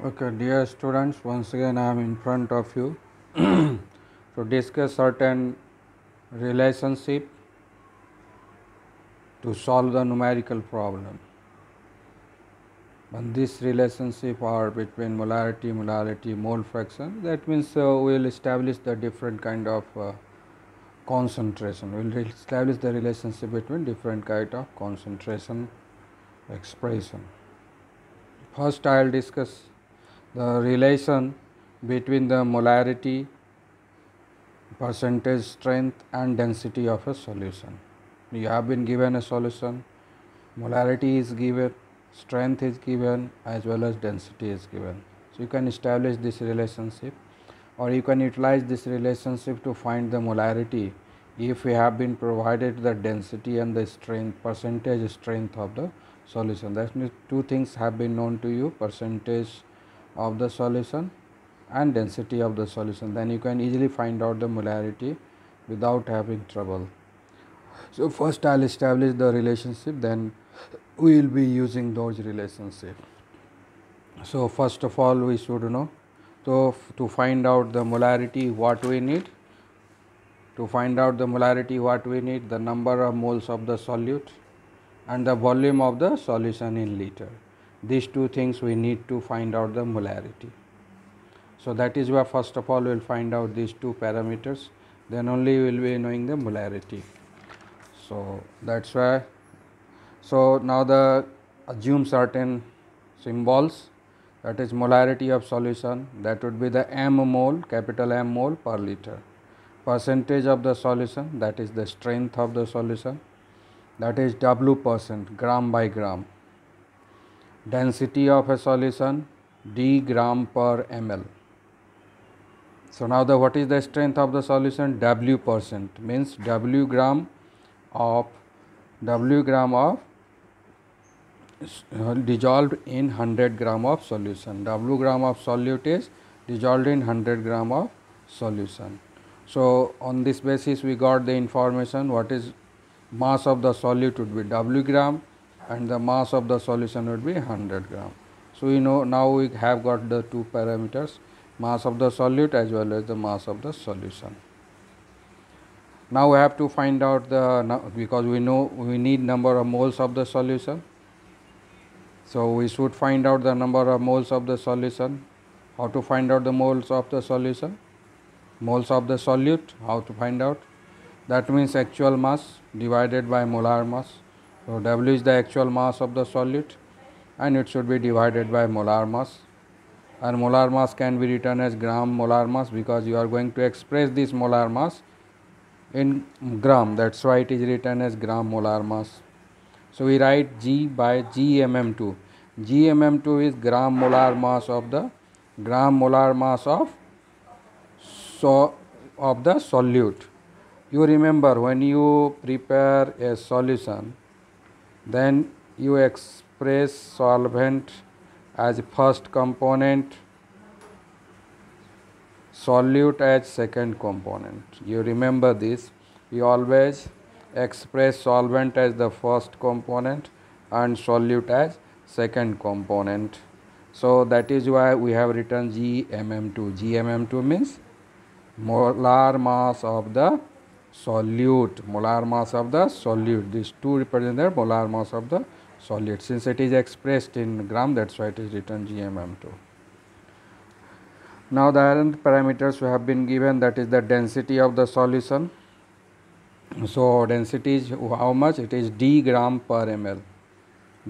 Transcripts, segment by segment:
Okay, dear students, once again I am in front of you to discuss certain relationship to solve the numerical problem. And this relationship are between molarity, mole fraction. That means we will establish the different kind of concentration. We will establish the relationship between different kind of concentration expression. First, I will discuss the relation between the molarity, percentage strength and density of a solution. You have been given a solution, molarity is given, strength is given as well as density is given. So you can establish this relationship, or you can utilize this relationship to find the molarity if we have been provided the density and the strength, percentage strength of the solution. That means two things have been known to you, percentage of the solution and density of the solution. Then you can easily find out the molarity without having trouble. So first I'll establish the relationship, then we will be using those relationships. So first of all we should know, so to find out the molarity what we need, the number of moles of the solute and the volume of the solution in liter. These two things we need to find out the molarity. So that is why first of all we will find out these two parameters, then only we will be knowing the molarity. So that's why. So now the assume certain symbols, that is molarity of solution, that would be the m mole, capital M mole per liter. Percentage of the solution, that is the strength of the solution, that is W%, gram by gram. Density of a solution, d gram per ml. So now what is the strength of the solution? W%, means W gram of dissolved in 100 gram of solution. W gram of solute is dissolved in 100 gram of solution. So on this basis we got the information what is mass of the solute would be W gram and the mass of the solution would be 100 gram. So we know now we have got the two parameters, mass of the solute as well as the mass of the solution. Now we have to find out because we know we need number of moles of the solution. So we should find out the number of moles of the solution. How to find out the moles of the solution? Moles of the solute, how to find out? That means actual mass divided by molar mass. So W is the actual mass of the solute and it should be divided by molar mass. And molar mass can be written as gram molar mass because you are going to express this molar mass in gram. That's why it is written as gram molar mass. So we write G by GMM2. GMM2 is gram molar mass of the solute. You remember when you prepare a solution, then you express solvent as first component, solute as second component. You remember this. We always express solvent as the first component and solute as second component. So that is why we have written GMM2. GMM2 means molar mass of the solute. Molar mass of the solute. These two represent the molar mass of the solute. Since it is expressed in gram, that's why it is written GMM2. Now the other parameters we have been given, that is the density of the solution. So density is how much? It is d gram per ml.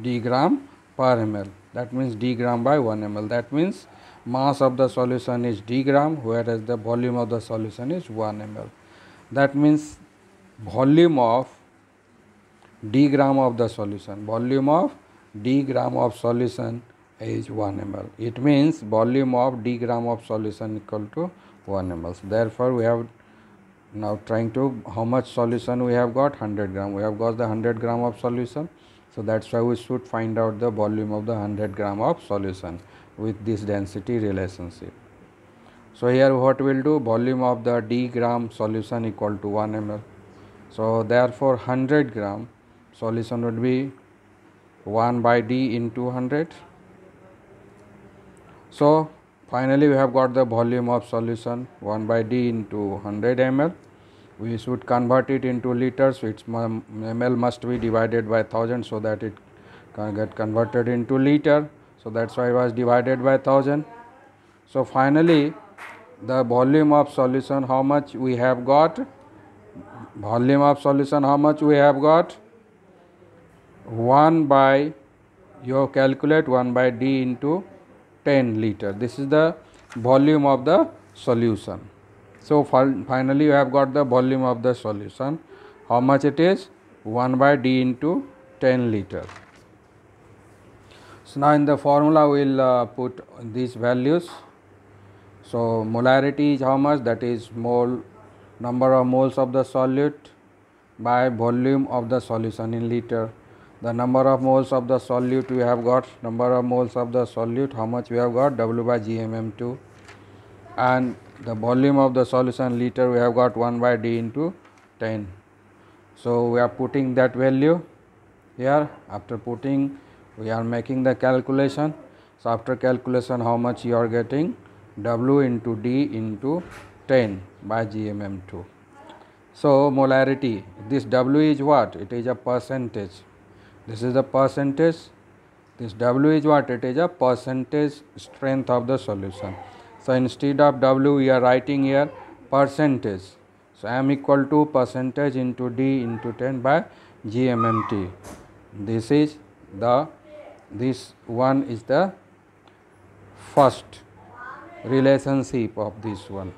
D gram per ml. That means d gram by 1 ml. That means mass of the solution is d gram, whereas the volume of the solution is 1 ml. That means volume of d gram of the solution. Volume of d gram of solution is 1 ml. It means volume of d gram of solution equal to 1 ml. So therefore we have now trying to how much solution we have got? 100 gram. We have got the 100 gram of solution. So that's why we should find out the volume of the 100 gram of solution with this density relationship. So here what we will do? Volume of the d gram solution equal to 1 ml. So therefore 100 gram solution would be 1 by d into 100. So finally we have got the volume of solution 1 by d into 100 ml. We should convert it into liters, so its ml must be divided by 1000 so that it can get converted into liter. So that's why it was divided by 1000. So finally the volume of solution, how much we have got? Volume of solution, how much we have got? 1 by, you calculate 1 by d into 10 liter. This is the volume of the solution. So finally you have got the volume of the solution. How much it is? 1 by d into 10 liter. So now in the formula we will put these values. So molarity is how much? That is mole, number of moles of the solute by volume of the solution in liter. The number of moles of the solute we have got, number of moles of the solute, how much we have got? W by GMM2. And the volume of the solution liter we have got 1 by d into 10. So we are putting that value here. After putting, we are making the calculation. So after calculation, how much you are getting? W into d into 10 by GMM2. So molarity, this W is what? It is a percentage. This is the percentage. This W is what? It is a percentage strength of the solution. So instead of W we are writing here percentage. So M equal to percentage into D into 10 by GMMT. This one is the first relationship of this one.